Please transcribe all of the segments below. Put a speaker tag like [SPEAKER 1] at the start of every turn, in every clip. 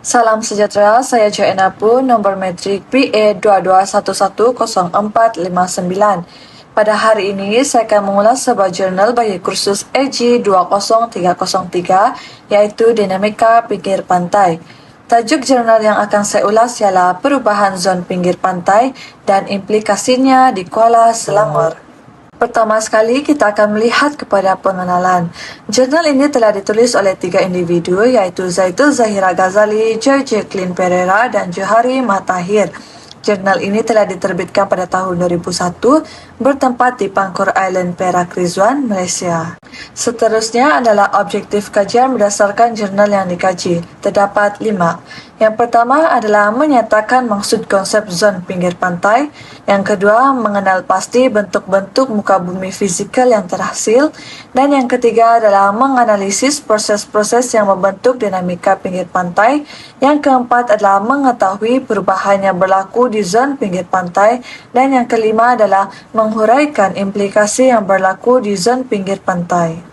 [SPEAKER 1] Salam sejahtera, saya Joanna Pun, nombor metrik PA22110459. Pada hari ini, saya akan mengulas sebuah jurnal bagi kursus AG 20303, iaitu Dinamika Pinggir Pantai. Tajuk jurnal yang akan saya ulas ialah Perubahan Zon Pinggir Pantai dan Implikasinya di Kuala Selangor. Pertama sekali, kita akan melihat kepada pengenalan. Jurnal ini telah ditulis oleh 3 individu, iaitu Zaitul Zahira Ghazali, Joy Jacqueline Pereira, dan Johari Matahir. Jurnal ini telah diterbitkan pada tahun 2001, bertempat di Pangkor Island, Perak, Rizwan, Malaysia. Seterusnya adalah objektif kajian berdasarkan jurnal yang dikaji. Terdapat 5. Yang pertama adalah menyatakan maksud konsep zon pinggir pantai. Yang kedua, mengenal pasti bentuk-bentuk muka bumi fizikal yang terhasil. Dan yang ketiga adalah menganalisis proses-proses yang membentuk dinamika pinggir pantai. Yang keempat adalah mengetahui perubahan yang berlaku di zon pinggir pantai. Dan yang kelima adalah menghuraikan implikasi yang berlaku di zon pinggir pantai.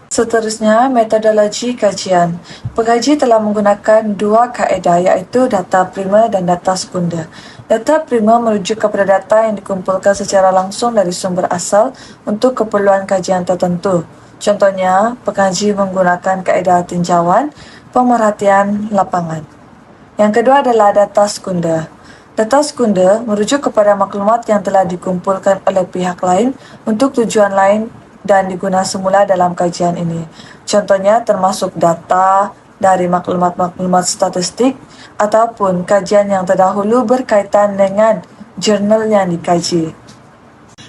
[SPEAKER 1] Seterusnya, metodologi kajian. Pengkaji telah menggunakan 2 kaedah, iaitu data primer dan data sekunder. Data primer merujuk kepada data yang dikumpulkan secara langsung dari sumber asal untuk keperluan kajian tertentu. Contohnya, pengkaji menggunakan kaedah tinjauan, pemerhatian lapangan. Yang kedua adalah data sekunder. Data sekunder merujuk kepada maklumat yang telah dikumpulkan oleh pihak lain untuk tujuan lain dan digunakan semula dalam kajian ini. Contohnya termasuk data dari maklumat-maklumat statistik ataupun kajian yang terdahulu berkaitan dengan jurnal yang dikaji.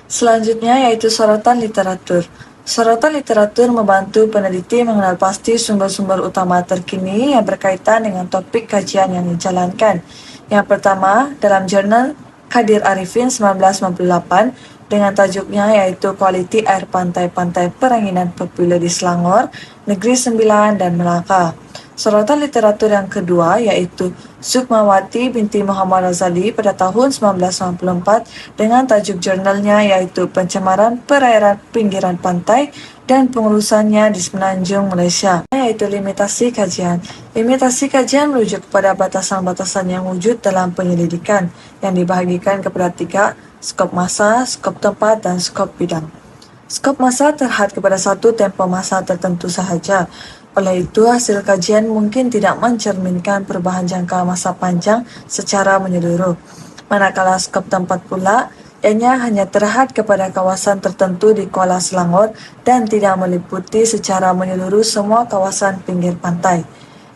[SPEAKER 1] Selanjutnya iaitu sorotan literatur. Sorotan literatur membantu peneliti mengenal pasti sumber-sumber utama terkini yang berkaitan dengan topik kajian yang dijalankan. Yang pertama, dalam jurnal Kadir Arifin 1998 dengan tajuknya iaitu Kualiti Air Pantai-Pantai Peranginan Popular di Selangor, Negeri Sembilan dan Melaka. Sorotan literatur yang kedua iaitu Sukmawati binti Muhammad Razali pada tahun 1994 dengan tajuk jurnalnya iaitu Pencemaran Perairan Pinggiran Pantai dan Pengurusannya di Semenanjung Malaysia, yaitu limitasi kajian. Limitasi kajian merujuk kepada batasan-batasan yang wujud dalam penyelidikan yang dibahagikan kepada 3, skop masa, skop tempat dan skop bidang. Skop masa terhad kepada satu tempoh masa tertentu sahaja. Oleh itu, hasil kajian mungkin tidak mencerminkan perubahan jangka masa panjang secara menyeluruh. Manakala skop tempat pula, ianya hanya terhad kepada kawasan tertentu di Kuala Selangor dan tidak meliputi secara menyeluruh semua kawasan pinggir pantai.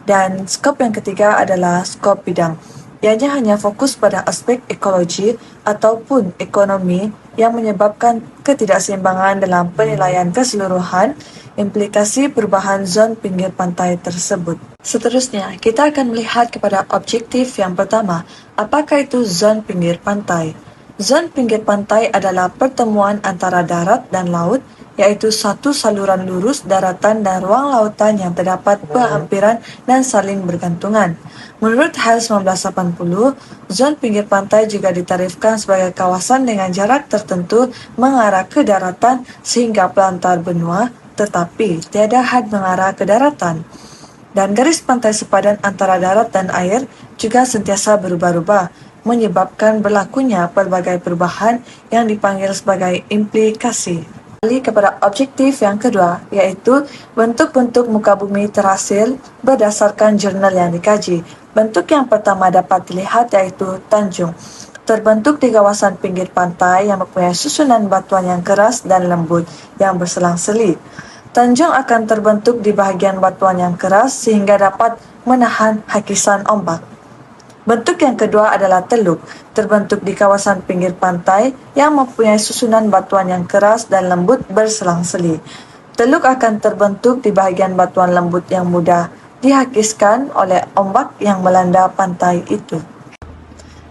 [SPEAKER 1] Dan skop yang ketiga adalah skop bidang. Ianya hanya fokus pada aspek ekologi ataupun ekonomi yang menyebabkan ketidakseimbangan dalam penilaian keseluruhan implikasi perubahan zon pinggir pantai tersebut. Seterusnya, kita akan melihat kepada objektif yang pertama. Apakah itu zon pinggir pantai? Zon pinggir pantai adalah pertemuan antara darat dan laut, iaitu satu saluran lurus daratan dan ruang lautan yang terdapat berhampiran dan saling bergantungan. Menurut HAL 1980, zon pinggir pantai juga ditarifkan sebagai kawasan dengan jarak tertentu mengarah ke daratan sehingga pelantar benua, tetapi tiada had mengarah ke daratan. Dan garis pantai sepadan antara darat dan air juga sentiasa berubah-ubah, menyebabkan berlakunya pelbagai perubahan yang dipanggil sebagai implikasi. Kembali kepada objektif yang kedua, iaitu bentuk-bentuk muka bumi terhasil berdasarkan jurnal yang dikaji. Bentuk yang pertama dapat dilihat iaitu tanjung. Terbentuk di kawasan pinggir pantai yang mempunyai susunan batuan yang keras dan lembut yang berselang-seli. Tanjung akan terbentuk di bahagian batuan yang keras sehingga dapat menahan hakisan ombak. Bentuk yang kedua adalah teluk, terbentuk di kawasan pinggir pantai yang mempunyai susunan batuan yang keras dan lembut berselang-seli. Teluk akan terbentuk di bahagian batuan lembut yang mudah dihakiskan oleh ombak yang melanda pantai itu.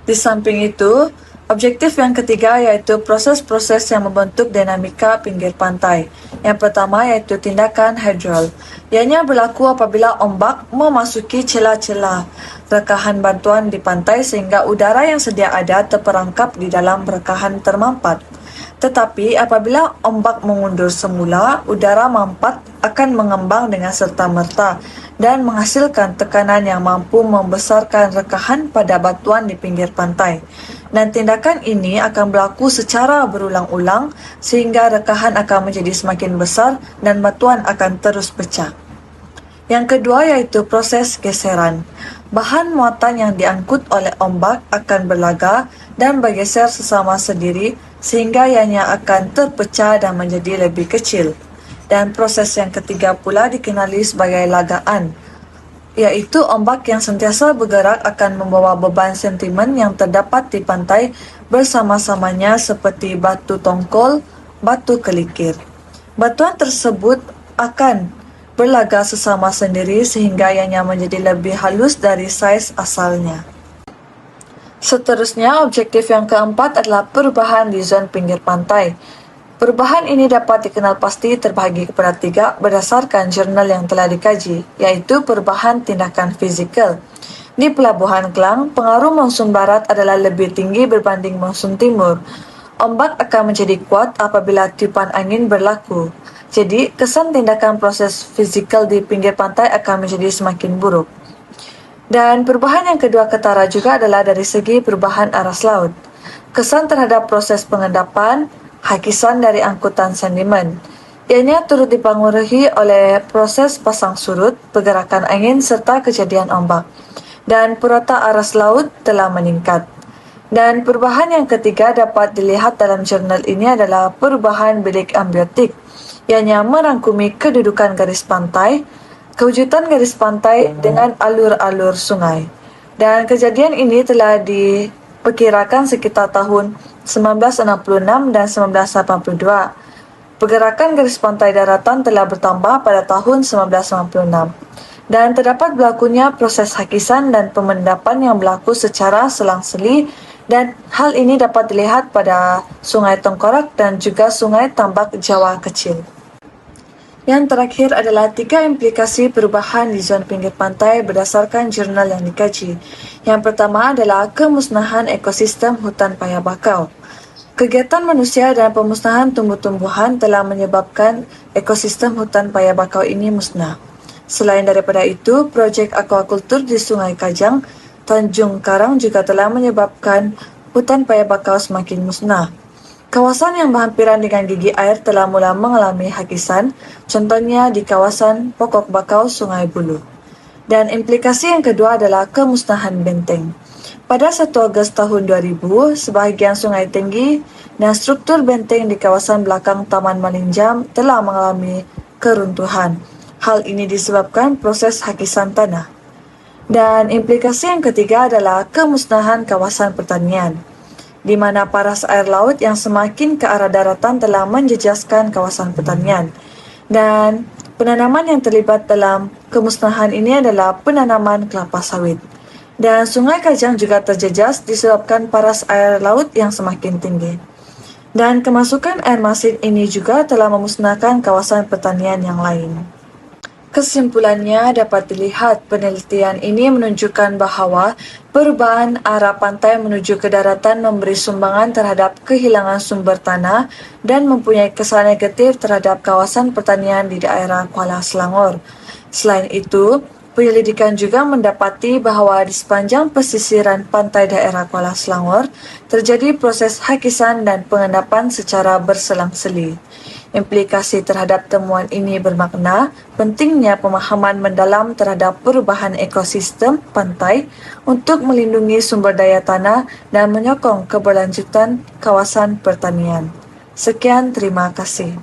[SPEAKER 1] Di samping itu, objektif yang ketiga yaitu proses-proses yang membentuk dinamika pinggir pantai. Yang pertama yaitu tindakan hidrol. Ianya berlaku apabila ombak memasuki celah-celah rekahan bantuan di pantai sehingga udara yang sedia ada terperangkap di dalam rekahan termampat. Tetapi apabila ombak mengundur semula, udara mampat akan mengembang dengan serta-merta dan menghasilkan tekanan yang mampu membesarkan rekahan pada batuan di pinggir pantai. Dan tindakan ini akan berlaku secara berulang-ulang sehingga rekahan akan menjadi semakin besar dan batuan akan terus pecah. Yang kedua yaitu proses geseran. Bahan muatan yang diangkut oleh ombak akan berlaga dan bergeser sesama sendiri sehingga ianya akan terpecah dan menjadi lebih kecil. Dan proses yang ketiga pula dikenali sebagai lagaan, yaitu ombak yang sentiasa bergerak akan membawa beban sentimen yang terdapat di pantai bersama-samanya seperti batu tongkol, batu kelikir. Batuan tersebut akan berlaga sesama sendiri sehingga ianya menjadi lebih halus dari saiz asalnya. Seterusnya, objektif yang keempat adalah perubahan di zon pinggir pantai. Perubahan ini dapat dikenal pasti terbahagi kepada 3 berdasarkan jurnal yang telah dikaji, yaitu perubahan tindakan fizikal. Di Pelabuhan Klang, pengaruh monsun barat adalah lebih tinggi berbanding monsun timur. Ombak akan menjadi kuat apabila tiupan angin berlaku. Jadi, kesan tindakan proses fizikal di pinggir pantai akan menjadi semakin buruk. Dan perubahan yang kedua ketara juga adalah dari segi perubahan aras laut. Kesan terhadap proses pengendapan, hakisan dari angkutan sedimen. Ianya turut dipengaruhi oleh proses pasang surut, pergerakan angin serta kejadian ombak. Dan purata aras laut telah meningkat. Dan perubahan yang ketiga dapat dilihat dalam jurnal ini adalah perubahan bilik ambiotik. Ianya merangkumi kedudukan garis pantai, kewujudan garis pantai dengan alur-alur sungai. Dan kejadian ini telah diperkirakan sekitar tahun 1966 dan 1982. Pergerakan garis pantai daratan telah bertambah pada tahun 1996. Dan terdapat berlakunya proses hakisan dan pemendapan yang berlaku secara selang-seli dan hal ini dapat dilihat pada Sungai Tengkorak dan juga Sungai Tambak Jawa Kecil. Yang terakhir adalah 3 implikasi perubahan di zon pinggir pantai berdasarkan jurnal yang dikaji. Yang pertama adalah kemusnahan ekosistem hutan paya bakau. Kegiatan manusia dan pemusnahan tumbuh-tumbuhan telah menyebabkan ekosistem hutan paya bakau ini musnah. Selain daripada itu, projek aquakultur di Sungai Kajang, Tanjung Karang juga telah menyebabkan hutan paya bakau semakin musnah. Kawasan yang berhampiran dengan gigi air telah mula mengalami hakisan, contohnya di kawasan Pokok Bakau Sungai Bulu. Dan implikasi yang kedua adalah kemusnahan benteng. Pada 1 Ogos tahun 2000, sebahagian sungai tinggi dan struktur benteng di kawasan belakang Taman Malinjam telah mengalami keruntuhan. Hal ini disebabkan proses hakisan tanah. Dan implikasi yang ketiga adalah kemusnahan kawasan pertanian, di mana paras air laut yang semakin ke arah daratan telah menjejaskan kawasan pertanian. Dan penanaman yang terlibat dalam kemusnahan ini adalah penanaman kelapa sawit. Dan Sungai Kajang juga terjejas disebabkan paras air laut yang semakin tinggi. Dan kemasukan air masin ini juga telah memusnahkan kawasan pertanian yang lain. Kesimpulannya dapat dilihat penelitian ini menunjukkan bahawa perubahan arah pantai menuju ke daratan memberi sumbangan terhadap kehilangan sumber tanah dan mempunyai kesan negatif terhadap kawasan pertanian di daerah Kuala Selangor. Selain itu, penyelidikan juga mendapati bahawa di sepanjang pesisiran pantai daerah Kuala Selangor terjadi proses hakisan dan pengendapan secara berselang-seli. Implikasi terhadap temuan ini bermakna pentingnya pemahaman mendalam terhadap perubahan ekosistem pantai untuk melindungi sumber daya tanah dan menyokong keberlanjutan kawasan pertanian. Sekian, terima kasih.